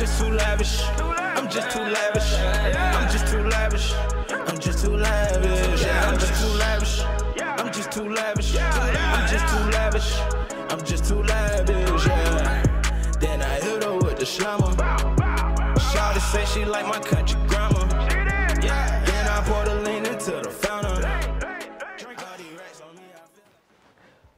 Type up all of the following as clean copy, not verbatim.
just too lavish. I'm just too lavish. I'm just too lavish. I'm just too lavish. I'm just too lavish. I'm just too lavish. I'm just too lavish. I'm just too lavish. Yeah. Then I hit her with the slammer. Shawty say she like my country grammar. Yeah. Then I pour the lean into the fountain.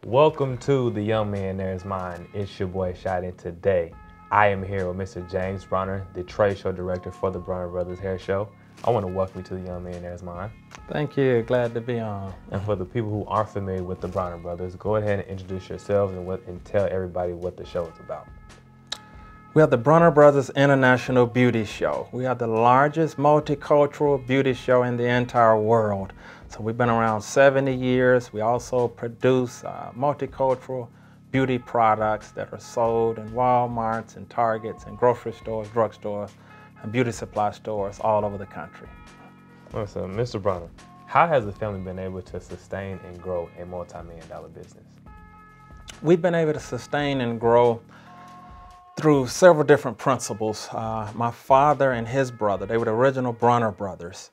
Welcome to the Young Millionaire's Mind. It's your boy Shot, and today I am here with Mr. James Bronner, the trade show director for the Bronner Brothers Hair Show. I want to welcome you to the Young Millionaire's Mind. Thank you. Glad to be on. And for the people who aren't familiar with the Bronner Brothers, go ahead and introduce yourselves and tell everybody what the show is about. We are the Bronner Brothers International Beauty Show. We are the largest multicultural beauty show in the entire world. So we've been around 70 years. We also produce multicultural beauty products that are sold in Walmarts and Targets and grocery stores, drugstores, and beauty supply stores all over the country. Listen, Mr. Bronner, how has the family been able to sustain and grow a multi-million-dollar business? We've been able to sustain and grow through several different principles. My father and his brother, they were the original Bronner brothers.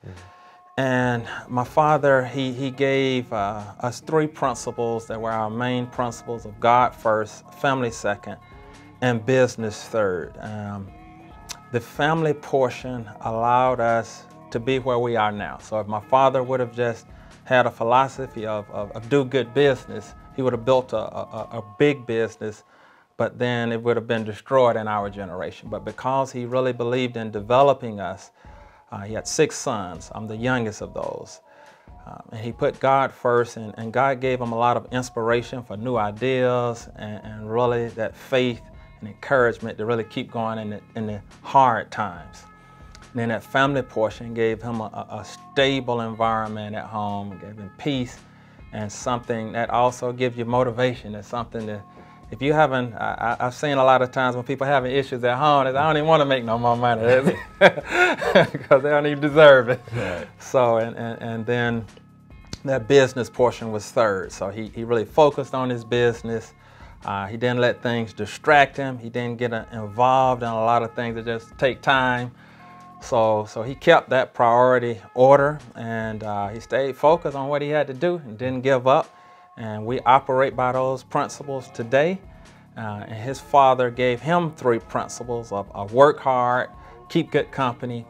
And my father, he gave us three principles that were our main principles of God first, family second, and business third. The family portion allowed us to be where we are now. So if my father would have just had a philosophy of do good business, he would have built a big business, but then it would have been destroyed in our generation. But because he really believed in developing us, he had 6 sons. I'm the youngest of those. And he put God first, and God gave him a lot of inspiration for new ideas and really that faith and encouragement to really keep going in the hard times. And then that family portion gave him a stable environment at home, gave him peace, and something that also gives you motivation. It's something that, if you haven't, I've seen a lot of times when people having issues at home, I don't even want to make no more money because they don't even deserve it. Right. So, and then that business portion was third. So he really focused on his business. He didn't let things distract him. He didn't get involved in a lot of things that just take time. So he kept that priority order, and he stayed focused on what he had to do and didn't give up. And we operate by those principles today. And his father gave him 3 principles of work hard, keep good company,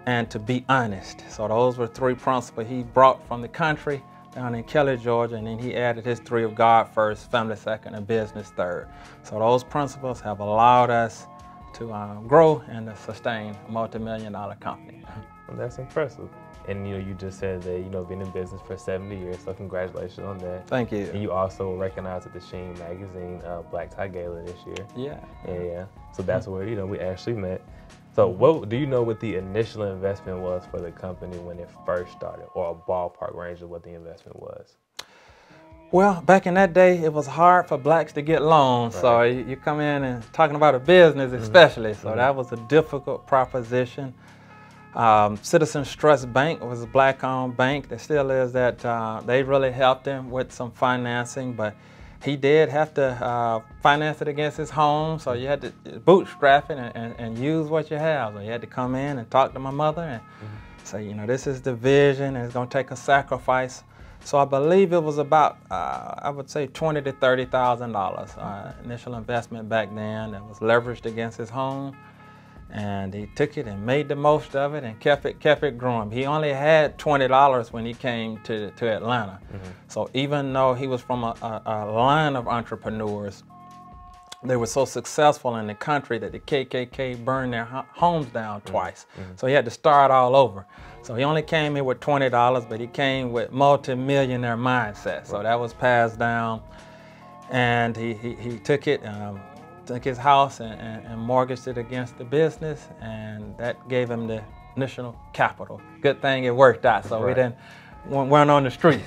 and to be honest. So those were 3 principles he brought from the country down in Kelly, Georgia, and then he added his 3 of God first, family second, and business third. So those principles have allowed us to grow and to sustain a multi-million-dollar company. Well, that's impressive. And you just said that been in business for 70 years, so congratulations on that. Thank you. And you also were recognized at the Sheen Magazine Black Tie Gala this year. Yeah. So that's where we actually met. So what do you know what the initial investment was for the company when it first started, or a ballpark range of what the investment was? Well, back in that day, it was hard for blacks to get loans. Right. So you come in and talking about a business especially, so that was a difficult proposition. Citizens Trust Bank was a black-owned bank. There still is that. They really helped him with some financing, but he did have to finance it against his home, so you had to bootstrap it and use what you have. So you had to come in and talk to my mother and say, this is the vision, and it's going to take a sacrifice. So I believe it was about, I would say, $20,000 to $30,000 initial investment back then that was leveraged against his home. And he took it and made the most of it and kept it growing. He only had $20 when he came to Atlanta. So even though he was from a line of entrepreneurs, they were so successful in the country that the KKK burned their homes down twice. So he had to start all over. So he only came here with $20, but he came with multi-millionaire mindset. So that was passed down, and he took it. Took his house and mortgaged it against the business, and that gave him the initial capital. Good thing it worked out, so we weren't on the streets.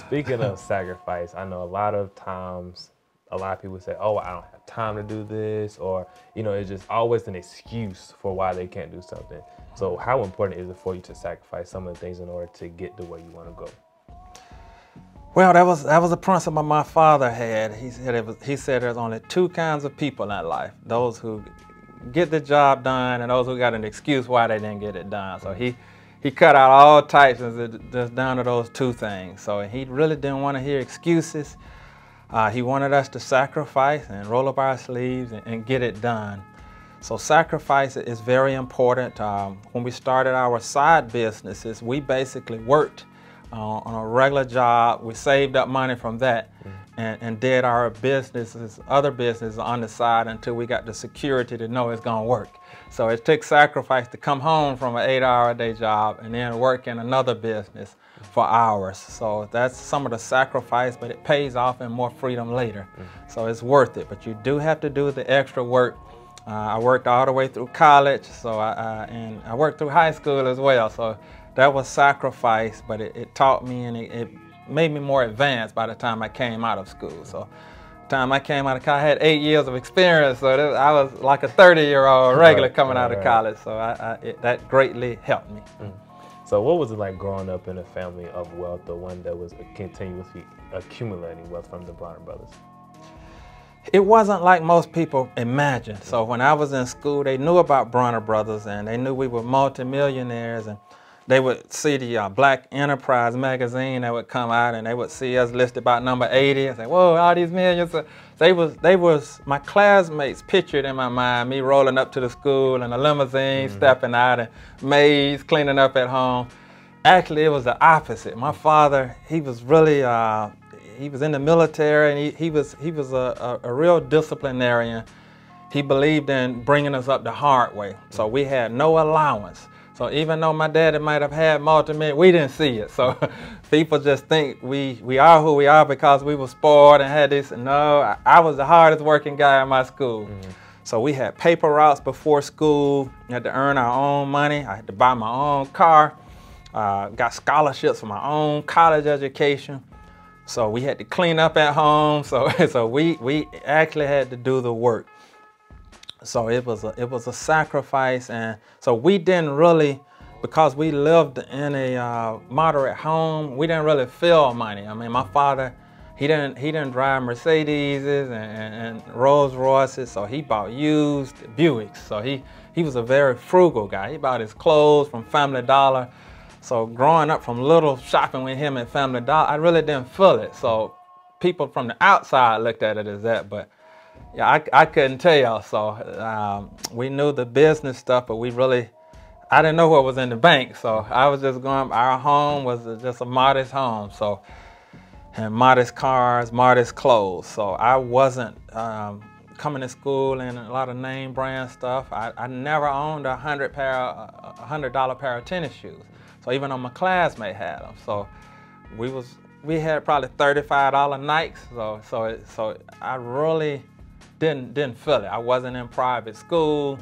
Speaking of sacrifice, I know a lot of times a lot of people say, oh, I don't have time to do this, or it's just always an excuse for why they can't do something. So how important is it for you to sacrifice some of the things in order to get to where you want to go? Well, that was a principle my father had. He said there's only 2 kinds of people in life: those who get the job done and those who got an excuse why they didn't get it done. So he cut out all types and just down to those two things. So he really didn't want to hear excuses. He wanted us to sacrifice and roll up our sleeves and get it done. So sacrifice is very important. When we started our side businesses, we basically worked on a regular job. We saved up money from that and did our other businesses on the side until we got the security to know it's gonna work. So it took sacrifice to come home from an 8-hour-a-day job and then work in another business for hours. So that's some of the sacrifice, but it pays off in more freedom later. So it's worth it, but you do have to do the extra work. I worked all the way through college, and I worked through high school as well. So that was sacrifice, but it taught me and it made me more advanced by the time I came out of school. So the time I came out of college, I had 8 years of experience, so I was like a 30-year-old regular coming out of college. So that greatly helped me. So what was it like growing up in a family of wealth, or one that was continuously accumulating wealth from the Bronner brothers? It wasn't like most people imagine. So when I was in school, they knew about Bronner Brothers and they knew we were multimillionaires, and they would see the Black Enterprise magazine that would come out and they would see us listed about number 80 and say, whoa, all these millions. My classmates pictured in my mind me rolling up to the school in a limousine, stepping out, and maids cleaning up at home. Actually, it was the opposite. My father, he was really, he was in the military, and he was a real disciplinarian. He believed in bringing us up the hard way. So we had no allowance. So even though my daddy might have had multi-million, we didn't see it. So people just think we are who we are because we were spoiled and had this. No, I was the hardest working guy in my school. So we had paper routes before school. We had to earn our own money. I had to buy my own car. Got scholarships for my own college education. So we had to clean up at home. So we actually had to do the work. So it was a sacrifice, and so we didn't really, because we lived in a moderate home, we didn't really feel money. I mean, my father, he didn't drive Mercedeses and Rolls Royces, so he bought used Buicks. So he was a very frugal guy. He bought his clothes from Family Dollar. So growing up from little shopping with him at Family Dollar, I really didn't feel it. So people from the outside looked at it as that, but yeah, I couldn't tell. So we knew the business stuff, but I didn't know what was in the bank. So I was just going, our home was just a modest home. So, and modest cars, modest clothes. So I wasn't coming to school in a lot of name brand stuff. I never owned a $100 pair of tennis shoes. So even though my classmate had them. So we had probably $35 Nikes. So I really didn't feel it. I wasn't in private school,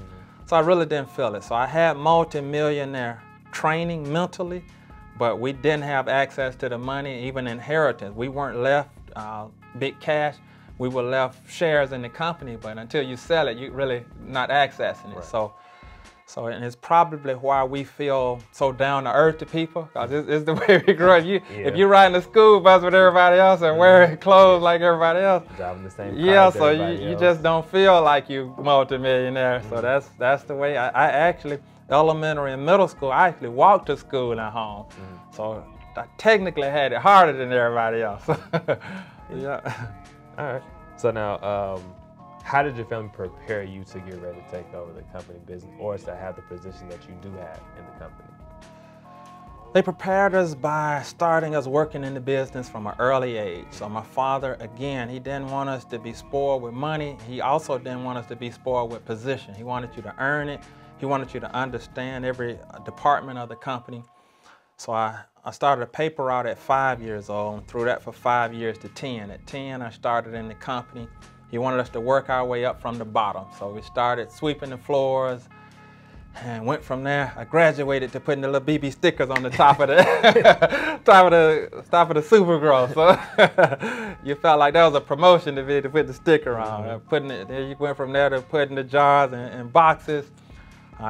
so I really didn't feel it. So I had multi-millionaire training mentally, but we didn't have access to the money, even inheritance. We weren't left big cash. We were left shares in the company, but until you sell it, you're really not accessing it. Right. And it's probably why we feel so down to earth to people, because it's the way we grow up. If you're riding the school bus with everybody else and wearing clothes like everybody else, driving the same car so you just don't feel like you multimillionaire. So that's the way. I actually, elementary and middle school, I actually walked to school and home. So I technically had it harder than everybody else. Yeah. All right. So now, how did your family prepare you to get ready to take over the company business, or to have the position that you do have in the company? They prepared us by starting us working in the business from an early age. So my father, again, he didn't want us to be spoiled with money. He also didn't want us to be spoiled with position. He wanted you to earn it. He wanted you to understand every department of the company. So I started a paper route at 5 years old and threw that for 5 years to 10. At 10, I started in the company. He wanted us to work our way up from the bottom. So we started sweeping the floors and went from there. I graduated to putting the little BB stickers on the top of the top of the Supergrow. So you felt like that was a promotion to put the sticker on. Then you went from there to putting the jars in boxes.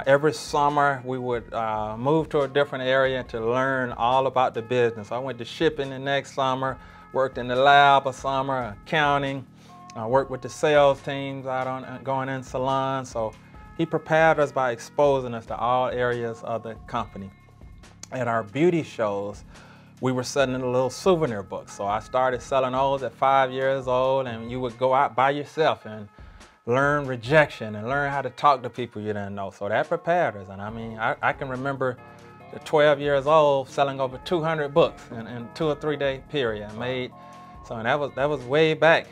Every summer we would move to a different area to learn all about the business. I went to shipping the next summer, worked in the lab a summer, accounting. I worked with the sales teams out on going in salons. So he prepared us by exposing us to all areas of the company. At our beauty shows, we were selling a little souvenir books. So I started selling those at 5 years old, and you would go out by yourself and learn rejection and learn how to talk to people you didn't know. So that prepared us. And I mean, I can remember at 12 years old selling over 200 books in 2 or 3 day period. And that was way back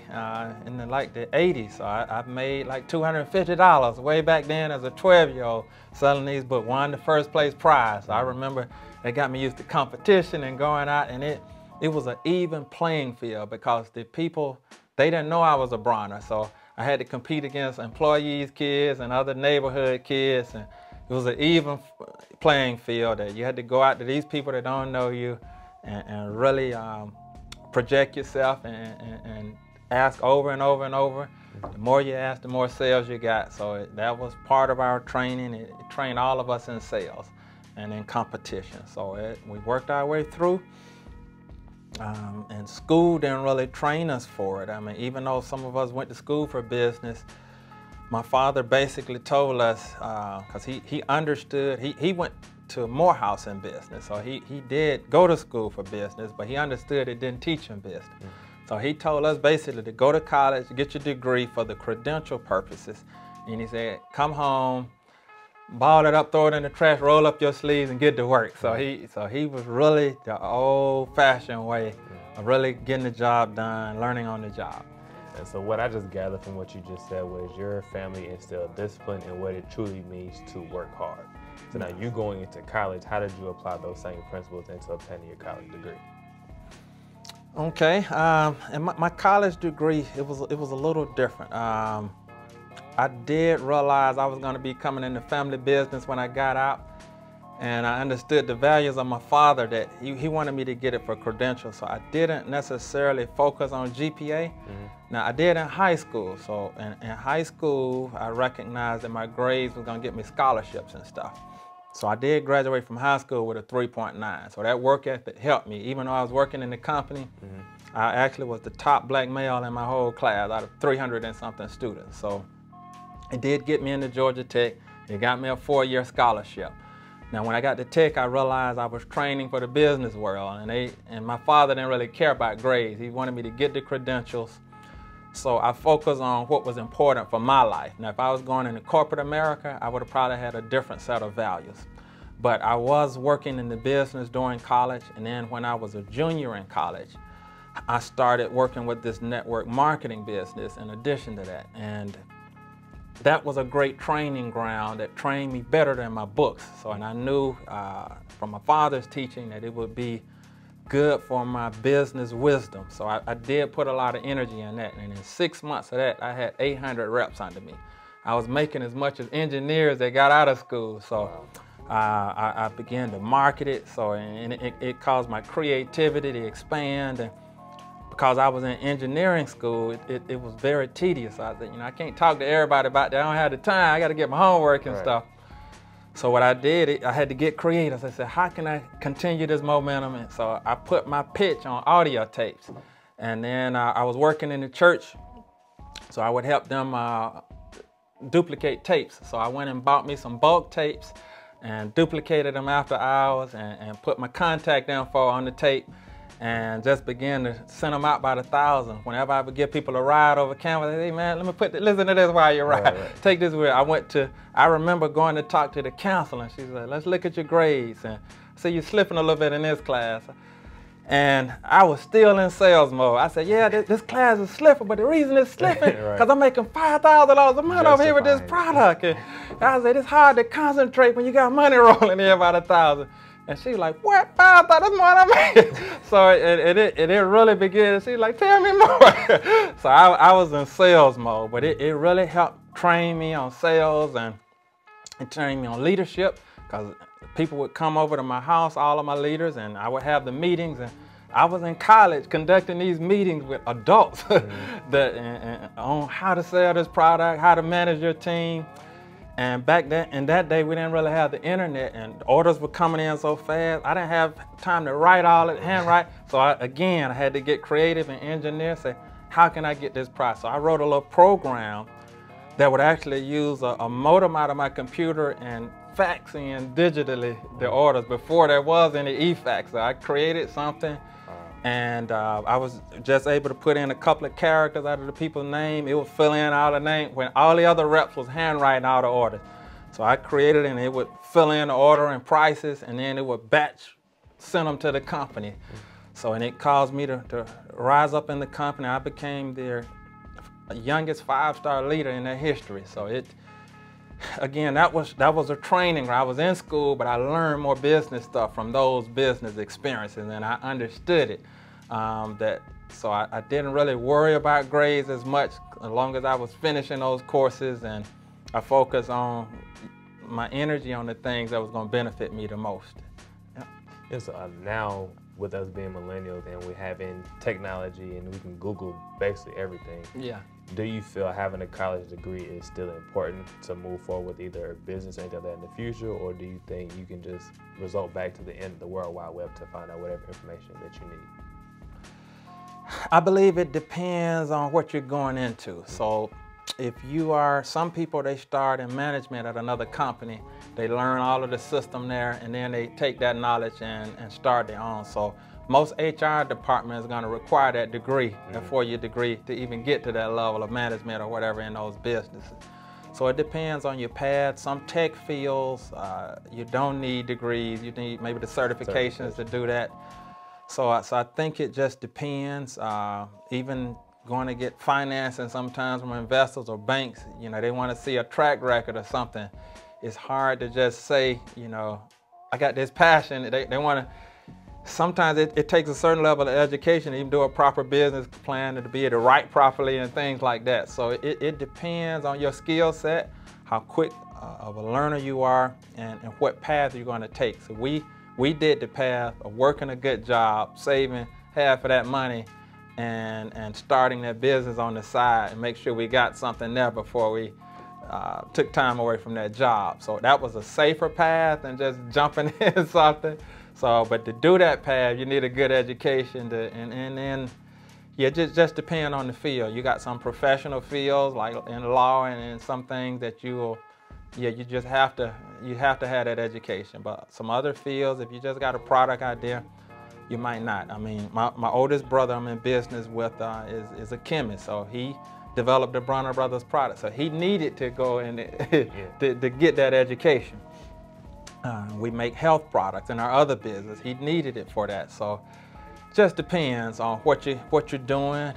in the 80s. So I made like $250 way back then as a 12-year-old selling these books. Won the first place prize. So I remember they got me used to competition and going out, and it was an even playing field because the people, they didn't know I was a Bronner. So I had to compete against employees' kids and other neighborhood kids, and it was an even playing field that you had to go out to these people that don't know you and really project yourself and ask over and over and over. The more you ask, the more sales you got. So that was part of our training. It trained all of us in sales and in competition. So we worked our way through. And school didn't really train us for it. I mean, even though some of us went to school for business, my father basically told us, because he understood, he went to Morehouse in business. So he did go to school for business, but he understood it didn't teach him business. So he told us basically to go to college, get your degree for the credential purposes. And he said, come home, ball it up, throw it in the trash, roll up your sleeves and get to work. So he was really the old-fashioned way of really getting the job done, learning on the job. And so what I just gathered from what you just said was your family instilled discipline and what it truly means to work hard. So now you going into college, how did you apply those same principles into obtaining your college degree? Okay, and my college degree, it was a little different. I did realize I was going to be coming into family business when I got out, and I understood the values of my father that he wanted me to get it for credentials. So I didn't necessarily focus on GPA. Now I did in high school. So in high school, I recognized that my grades were going to get me scholarships and stuff. So I did graduate from high school with a 3.9. So that work ethic helped me. Even though I was working in the company, I actually was the top black male in my whole class out of 300 and something students. So it did get me into Georgia Tech. It got me a 4-year scholarship. Now when I got to Tech, I realized I was training for the business world, and my father didn't really care about grades. He wanted me to get the credentials. So I focused on what was important for my life. Now, if I was going into corporate America, I would have probably had a different set of values. But I was working in the business during college, and then when I was a junior in college, I started working with this network marketing business in addition to that. And that was a great training ground that trained me better than my books. So, and I knew from my father's teaching that it would be good for my business wisdom. So I did put a lot of energy in that. And in 6 months of that, I had 800 reps under me. I was making as much as engineers that got out of school. So I began to market it. So and it caused my creativity to expand. And because I was in engineering school, it was very tedious. So I said, I can't talk to everybody about that. I don't have the time. I got to get my homework and stuff. So what I did, I had to get creative. I said, how can I continue this momentum? And so I put my pitch on audio tapes. And then I was working in the church, so I would help them duplicate tapes. So I went and bought me some bulk tapes and duplicated them after hours and put my contact info on the tape and just began to send them out by the thousands. Whenever I would give people a ride over campus, I say, hey man, listen to this while you ride. Right. Take this with you. I remember going to talk to the counselor, and she said, let's look at your grades. And I said, you're slipping a little bit in this class. And I was still in sales mode. I said, yeah, this class is slipping, but the reason it's slipping because I'm making $5,000 a month over here with this product. And I said, it's hard to concentrate when you got money rolling in about $1,000. And she was like, what? 5,000? That's more than I made. So it really began. She was like, tell me more. So I was in sales mode, but it really helped train me on sales and train me on leadership, because people would come over to my house, all of my leaders, and I would have the meetings. And I was in college conducting these meetings with adults on how to sell this product, how to manage your team. And back then, in that day, we didn't really have the internet, and orders were coming in so fast. I didn't have time to write all it, handwrite. So I had to get creative and engineer, say, how can I get this price? So I wrote a little program that would actually use a modem out of my computer and fax in digitally the orders before there was any e-fax. So I created something, and I was just able to put in a couple of characters out of the people's name. It would fill in all the name when all the other reps was handwriting all the orders. So I created it, and it would fill in the order and prices, and then it would batch send them to the company. So, and it caused me to rise up in the company. I became their youngest 5-star leader in their history. So it, again, that was a training where I was in school, but I learned more business stuff from those business experiences, and I understood it. So I didn't really worry about grades as much as long as I was finishing those courses, and I focused on my energy on the things that was going to benefit me the most. Yeah. Yeah, so now with us being millennials and we having technology and we can Google basically everything. Yeah. Do you feel having a college degree is still important to move forward with either business or anything like that in the future, or do you think you can just result back to the end of the World Wide Web to find out whatever information that you need? I believe it depends on what you're going into. So if you are, some people, they start in management at another company, they learn all of the system there, and then they take that knowledge and start their own. So most HR departments are going to require that degree, that 4-year degree, to even get to that level of management or whatever in those businesses. So it depends on your path. Some tech fields, you don't need degrees. You need maybe the certifications to do that. So I think it just depends. Even going to get financing sometimes from investors or banks, you know, they want to see a track record or something. It's hard to just say, you know, I got this passion. They want to, sometimes it takes a certain level of education to even do a proper business plan and to be able to write properly and things like that. So it depends on your skill set, how quick of a learner you are, and what path you're going to take. So we did the path of working a good job, saving half of that money, and starting that business on the side and make sure we got something there before we took time away from that job. So that was a safer path than just jumping in something. So, but to do that path, you need a good education and then, yeah, just depend on the field. You got some professional fields like in law and some things that you will, yeah, you just have to have that education. But some other fields, if you just got a product out there, you might not. I mean, my oldest brother I'm in business with is a chemist, so he developed the Bronner Brothers product. So he needed to go in to get that education. We make health products in our other business. He needed it for that. So just depends on what you're doing.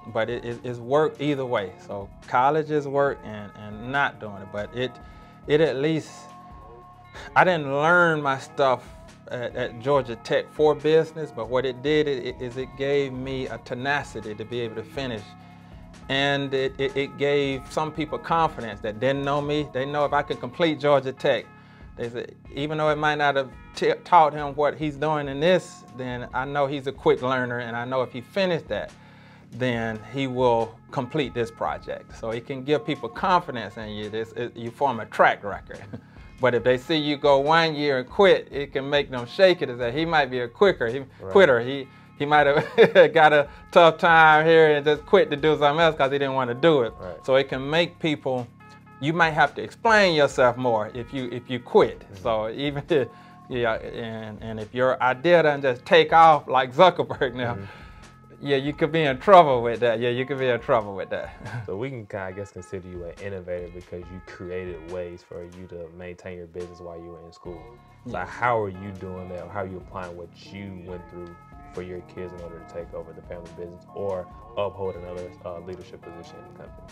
But it's work either way. So college is work and not doing it. But it at least, I didn't learn my stuff at Georgia Tech for business, but what it did is it gave me a tenacity to be able to finish. And it gave some people confidence that didn't know me. They know if I could complete Georgia Tech, they said, even though it might not have taught him what he's doing in this, then I know he's a quick learner, and I know if he finished that, then he will complete this project. So it can give people confidence in you. You form a track record. But if they see you go 1 year and quit, it can make them shake it and say, he might be a quitter. He might have got a tough time here and just quit to do something else because he didn't want to do it. Right. So it can make people, you might have to explain yourself more if you quit. Mm-hmm. So even if, yeah, and if your idea doesn't just take off like Zuckerberg now, yeah, you could be in trouble with that. Yeah, you could be in trouble with that. So we can kind of, I guess, consider you an innovator because you created ways for you to maintain your business while you were in school. So how are you doing that? How are you applying what you went through for your kids in order to take over the family business or uphold another leadership position in the company?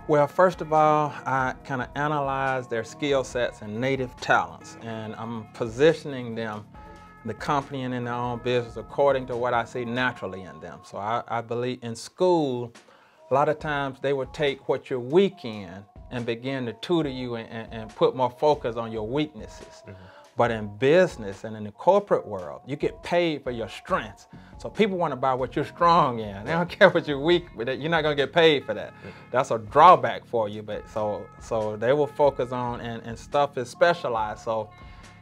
Well, first of all, I kind of analyze their skill sets and native talents, and I'm positioning them, the company and in their own business, according to what I see naturally in them. So I believe in school, a lot of times they would take what you're weak in and begin to tutor you and put more focus on your weaknesses. Mm-hmm. But in business and in the corporate world, you get paid for your strengths. So people want to buy what you're strong in. They don't care what you're weak with. You're not going to get paid for that. That's a drawback for you. But so they will focus on, and stuff is specialized. So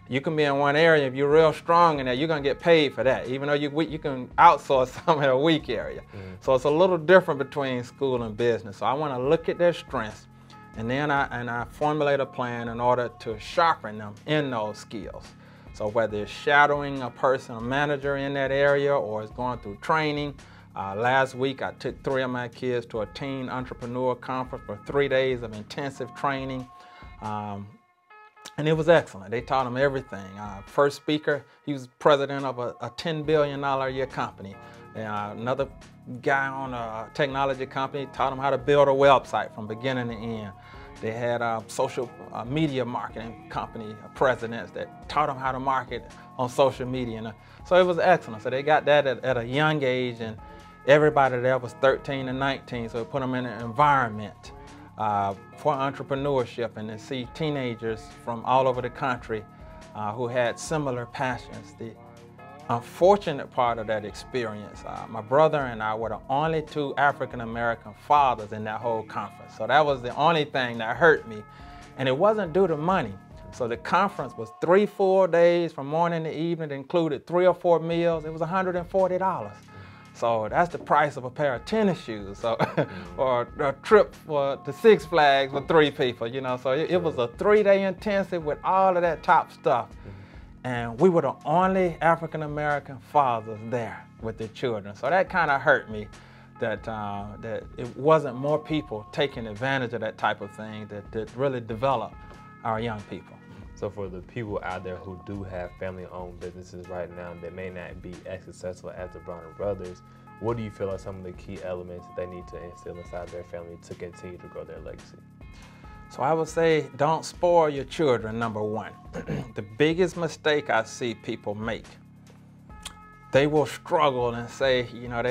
You can be in one area, if you're real strong in there, you're gonna get paid for that, even though you can outsource some in a weak area. So it's a little different between school and business. So I wanna look at their strengths, and then I formulate a plan in order to sharpen them in those skills. So whether it's shadowing a person, a manager in that area, or it's going through training. Last week, I took 3 of my kids to a teen entrepreneur conference for 3 days of intensive training. And it was excellent. They taught them everything. First speaker, he was president of a $10 billion a year company. Another guy on a technology company taught him how to build a website from beginning to end. They had a social media marketing company presidents that taught them how to market on social media. So it was excellent. So they got that at a young age, and everybody there was 13 and 19, so it put them in an environment for entrepreneurship, and to see teenagers from all over the country who had similar passions. The unfortunate part of that experience, my brother and I were the only 2 African-American fathers in that whole conference. So that was the only thing that hurt me, and it wasn't due to money. So the conference was 3 full days from morning to evening. It included 3 or 4 meals. It was $140. So that's the price of a pair of tennis shoes, so, or a trip to Six Flags for 3 people, you know. So it was a 3-day intensive with all of that top stuff. And we were the only African-American fathers there with their children. So that kind of hurt me, that it wasn't more people taking advantage of that type of thing that really develop our young people. So for the people out there who do have family-owned businesses right now that may not be as successful as the Bronner brothers, what do you feel are some of the key elements that they need to instill inside their family to continue to grow their legacy? So I would say, don't spoil your children, number one. The biggest mistake I see people make, they will struggle and say, you know,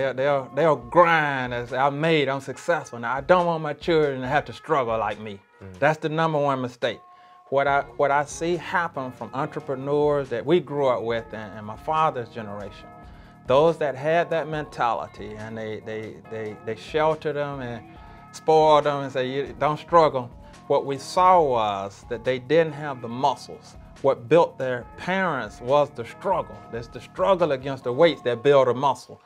they'll grind and say, I'm successful. Now I don't want my children to have to struggle like me. That's the number one mistake. What I see happen from entrepreneurs that we grew up with and my father's generation, those that had that mentality and they sheltered them and spoiled them and say, don't struggle. What we saw was that they didn't have the muscles. What built their parents was the struggle. There's the struggle against the weights that build a muscle.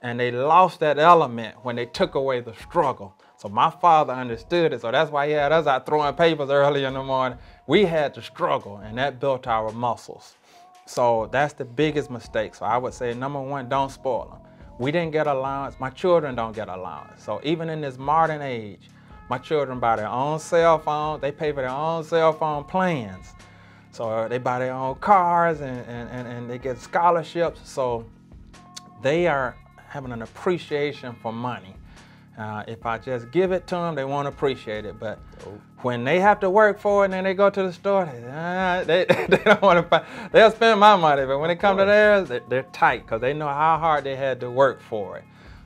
And they lost that element when they took away the struggle. So my father understood it, so that's why he had us out throwing papers early in the morning. We had to struggle, and that built our muscles. So that's the biggest mistake. So I would say, number one, don't spoil them. We didn't get allowance. My children don't get allowance. So even in this modern age, my children buy their own cell phone. They pay for their own cell phone plans. So they buy their own cars and they get scholarships. So they are having an appreciation for money. If I just give it to them, they won't appreciate it. But when they have to work for it and then they go to the store, they don't want to. They'll spend my money, but when it comes to theirs, they're tight because they know how hard they had to work for it.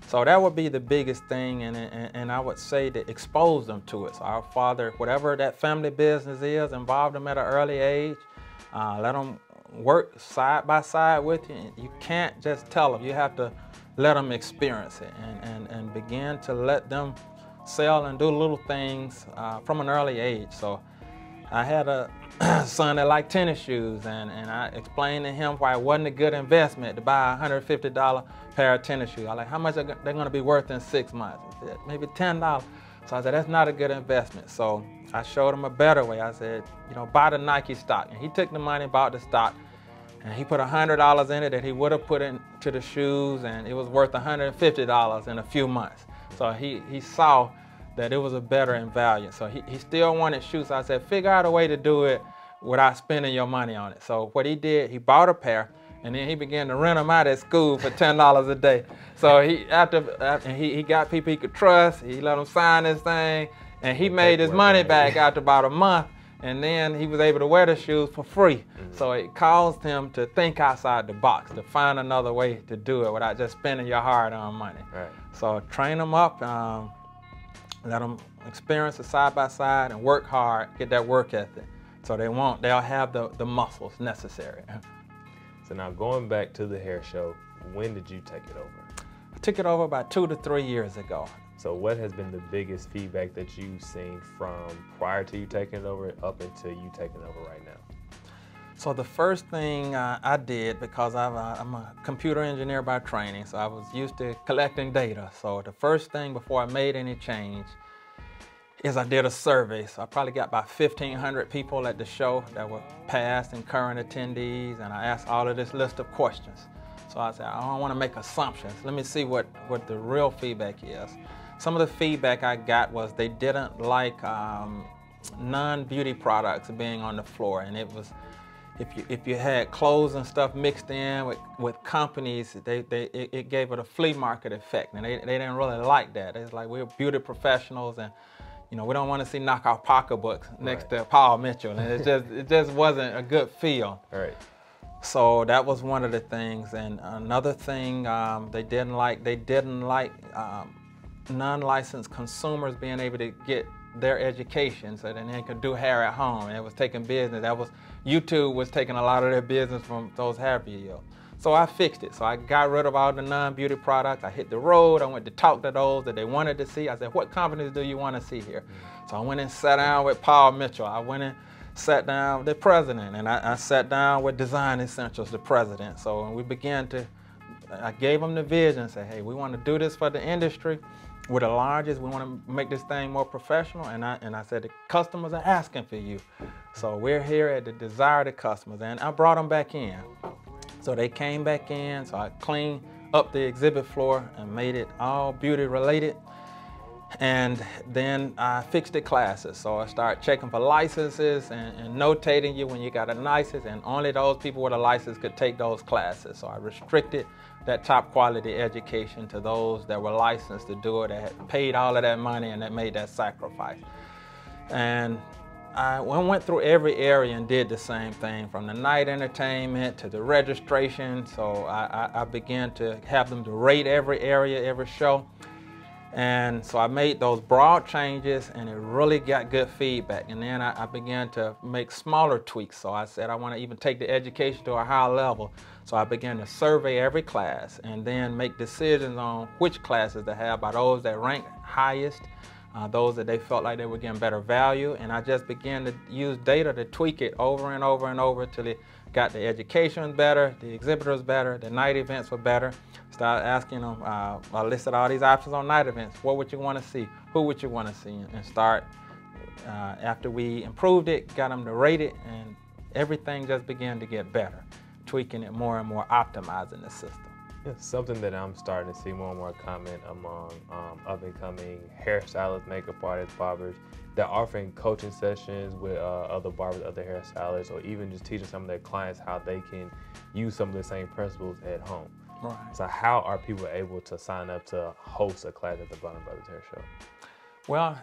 So that would be the biggest thing, and I would say to expose them to it. So our father, whatever that family business is, involve them at an early age. Let them work side by side with you. You can't just tell them. You have to let them experience it and begin to let them sell and do little things from an early age. So I had a son that liked tennis shoes, and I explained to him why it wasn't a good investment to buy a $150 pair of tennis shoes. I like, how much are they going to be worth in 6 months? He said, maybe $10. So I said, that's not a good investment. So I showed him a better way. I said, you know, buy the Nike stock. And he took the money, bought the stock, and he put $100 in it that he would have put into the shoes, and it was worth $150 in a few months. So he saw that it was a better in value. So he still wanted shoes. So I said, figure out a way to do it without spending your money on it. So what he did, he bought a pair, and then he began to rent them out at school for $10 a day. So he got people he could trust. He let them sign this thing, and he made his money back after about a month. And then he was able to wear the shoes for free. So it caused him to think outside the box, to find another way to do it without just spending your hard-earned money. Right. So train them up, let them experience it side by side and work hard, get that work ethic. So they'll have the muscles necessary. So now going back to the hair show, when did you take it over? I took it over about 2 to 3 years ago. So what has been the biggest feedback that you've seen from prior to you taking it over up until you taking it over right now? So the first thing I did, because I'm a computer engineer by training, so I was used to collecting data. So the first thing before I made any change is I did a survey. So I probably got about 1,500 people at the show that were past and current attendees, and I asked all of this list of questions. So I said, I don't want to make assumptions. Let me see what the real feedback is. Some of the feedback I got was they didn't like non-beauty products being on the floor, and it was, if you had clothes and stuff mixed in with companies, it gave it a flea market effect, and they didn't really like that. It's like, we're beauty professionals, and we don't want to see knockoff pocketbooks next to Paul Mitchell, and it just wasn't a good feel. Right. So that was one of the things, and another thing they didn't like non-licensed consumers being able to get their education so that they could do hair at home, and it was taking business. YouTube was taking a lot of their business from those hair videos. So I fixed it. So I got rid of all the non-beauty products. I hit the road. I went to talk to those that they wanted to see. I said, what companies do you want to see here? So I went and sat down with Paul Mitchell. I went and sat down with the president, and I sat down with Design Essentials, the president. So we began I gave them the vision and said, hey, we want to do this for the industry. We're the largest. We want to make this thing more professional. And I said, the customers are asking for you. So we're here at the desire of the customers. And I brought them back in. So they came back in. So I cleaned up the exhibit floor and made it all beauty related. And then I fixed the classes. So I started checking for licenses and notating you when you got a license, and only those people with a license could take those classes. So I restricted that top quality education to those that were licensed to do it, that had paid all of that money and that made that sacrifice. And I went through every area and did the same thing, from the night entertainment to the registration. So I began to have them to rate every area, every show. And so I made those broad changes, and it really got good feedback. And then I began to make smaller tweaks. So I said I want to even take the education to a higher level. So I began to survey every class and then make decisions on which classes to have by those that ranked highest, those that they felt like they were getting better value. And I just began to use data to tweak it over and over and over till it got the education better, the exhibitors better, the night events were better. Started asking them, I listed all these options on night events. What would you want to see? Who would you want to see? And start, after we improved it, got them to rate it, and everything just began to get better, tweaking it more and more, optimizing the system. Yeah, something that I'm starting to see more and more comment among up-and-coming hairstylists, makeup artists, barbers. They're offering coaching sessions with other barbers, other hairstylists, or even just teaching some of their clients how they can use some of the same principles at home. Right. So how are people able to sign up to host a class at the Bronner Bros Hair Show? Well,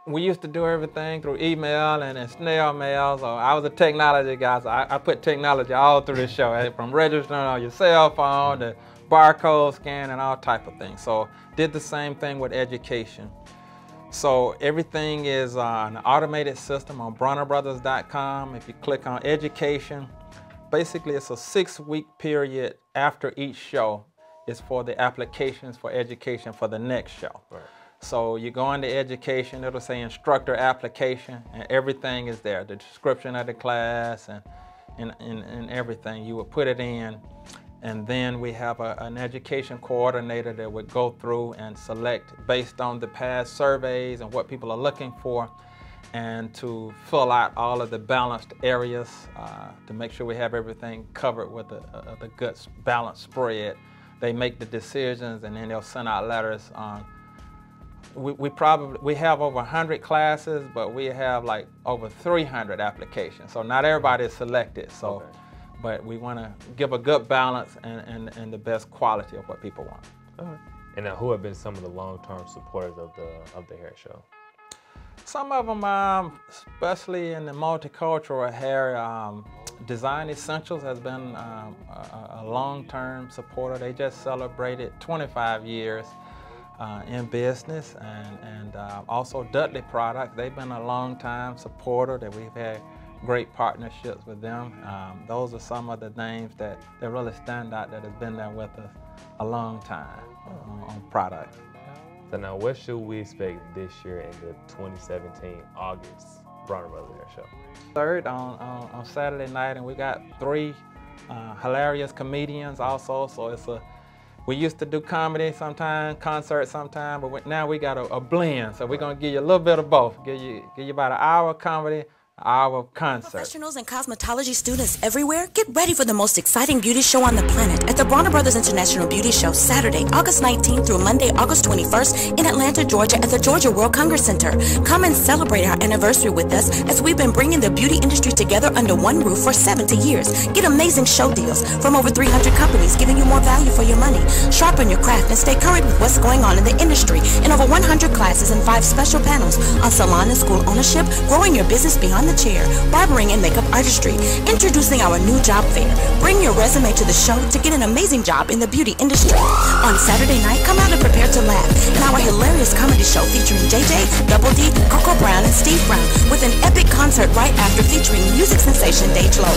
we used to do everything through email and snail mail. So I was a technology guy, so I put technology all through the show, from registering on your cell phone to barcode scan and all type of things. So did the same thing with education. So everything is an automated system on BronnerBrothers.com. If you click on education, basically it's a 6-week period after each show is for the applications for education for the next show. Right. So you go into education, it'll say instructor application, and everything is there. The description of the class and everything. You would put it in, and then we have an education coordinator that would go through and select based on the past surveys and what people are looking for, and to fill out all of the balanced areas to make sure we have everything covered with the good balanced spread. They make the decisions, and then they'll send out letters on. We have over 100 classes, but we have like over 300 applications. So not everybody is selected. So, okay. But we want to give a good balance and the best quality of what people want. Okay. And now, who have been some of the long-term supporters of the hair show? Some of them, especially in the multicultural hair, Design Essentials has been a long-term supporter. They just celebrated 25 years in business, and also Dudley Products. They've been a long-time supporter that we've had great partnerships with them. Those are some of the names that really stand out that have been there with us a long time on products. So now, what should we expect this year in the 2017 August Bronner Bros Hair Show? Third on Saturday night, and we got 3 hilarious comedians also. So we used to do comedy sometime, concert sometime, but now we got a blend. So we're gonna give you a little bit of both. Give you about an hour of comedy, our concert. Professionals and cosmetology students everywhere, get ready for the most exciting beauty show on the planet at the Bronner Brothers International Beauty Show, Saturday, August 19th through Monday, August 21st in Atlanta, Georgia at the Georgia World Congress Center. Come and celebrate our anniversary with us as we've been bringing the beauty industry together under one roof for 70 years. Get amazing show deals from over 300 companies giving you more value for your money. Sharpen your craft and stay current with what's going on in the industry in over 100 classes and 5 special panels on salon and school ownership, growing your business beyond the chair, barbering and makeup artistry. Introducing our new job fair. Bring your resume to the show to get an amazing job in the beauty industry. On Saturday night, come out and prepare to laugh in our hilarious comedy show featuring JJ, Double D, Coco Brown, and Steve Brown with an epic concert right after featuring music sensation Dage Lowe.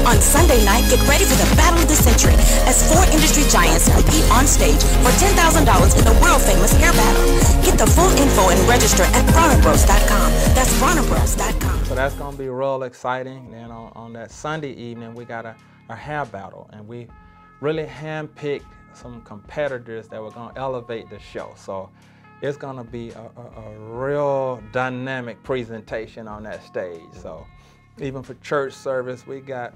On Sunday night, get ready for the battle of the century as 4 industry giants compete on stage for $10,000 in the world famous hair battle. Get the full info and register at BronnerBros.com. That's BronnerBros.com. So that's going to be real exciting. Then on that Sunday evening, we got a hair battle, and we really handpicked some competitors that were going to elevate the show. So it's going to be a real dynamic presentation on that stage. So even for church service, we got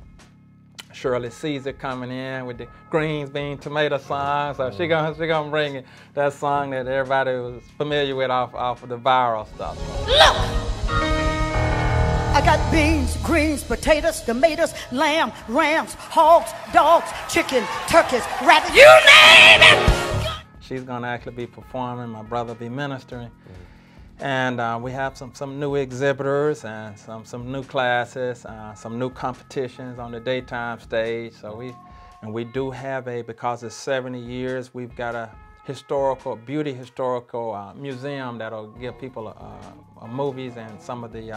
Shirley Caesar coming in with the greens, bean, tomato song. So she gonna bring that song that everybody was familiar with off of the viral stuff. Look! I got beans, greens, potatoes, tomatoes, lamb, rams, hogs, dogs, chicken, turkeys, rabbit, you name it! She's gonna actually be performing, my brother be ministering. And we have some new exhibitors and some new classes, some new competitions on the daytime stage. So we do have because it's 70 years, we've got a beauty historical museum that'll give people movies and some of the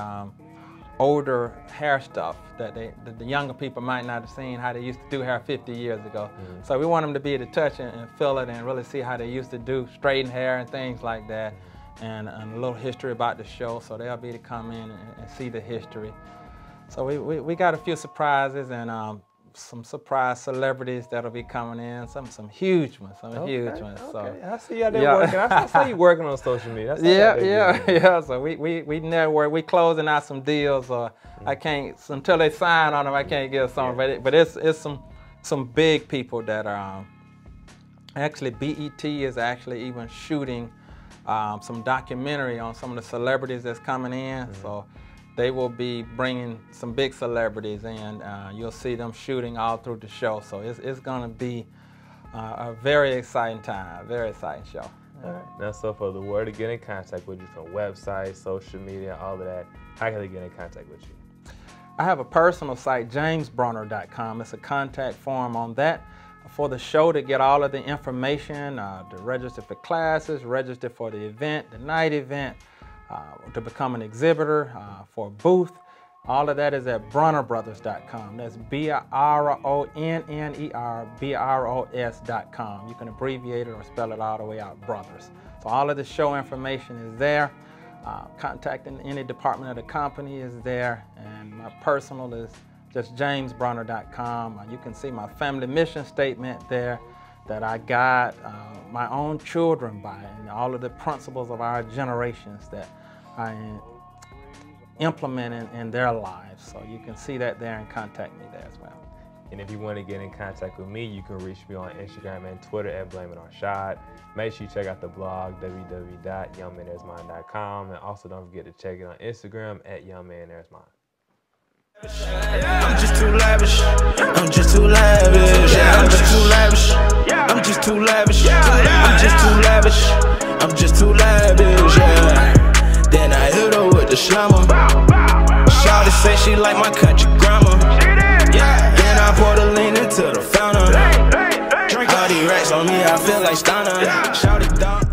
older hair stuff that the younger people might not have seen, how they used to do hair 50 years ago. So we want them to be able to touch it and feel it and really see how they used to do straighten hair and things like that. And a little history about the show, so they'll be able to come in and see the history. So we got a few surprises and some surprise celebrities that'll be coming in, some huge ones, huge ones. Okay. So I see you there working. I see you working on social media. That's yeah. So we network. We closing out some deals. I can't until they sign on them. I can't give some. But it's some big people that are actually BET is actually even shooting some documentary on some of the celebrities that's coming in. So they will be bringing some big celebrities in. You'll see them shooting all through the show. So it's going to be a very exciting time, very exciting show. All right. Now, so for the word to get in contact with you, from websites, social media, all of that, how can they get in contact with you? I have a personal site, jamesbronner.com. It's a contact form on that. For the show to get all of the information, to register for classes, register for the event, the night event, to become an exhibitor, for a booth, all of that is at bronnerbrothers.com. That's BRONNER BROS.com. You can abbreviate it or spell it all the way out, Brothers. So all of the show information is there. Contacting any department of the company is there, and my personal is just jamesbronner.com. You can see my family mission statement there that I got my own children by, and all of the principles of our generations that I implement in their lives. So you can see that there and contact me there as well. And if you want to get in contact with me, you can reach me on Instagram and Twitter at BlameItOnShad. Make sure you check out the blog, www.youngmanairsmind.com. And also don't forget to check it on Instagram at YoungManAirsMind. I'm just too lavish. I'm just too lavish. Yeah, I'm just too lavish. I'm just too lavish. I'm just too lavish. I'm just too lavish. Yeah. Then I hit her with the slammer. Shawty say she like my country grammar. Yeah. Then I pour the lean into the fountain. Drink all these racks on me, I feel like Stunner. Shawty dog.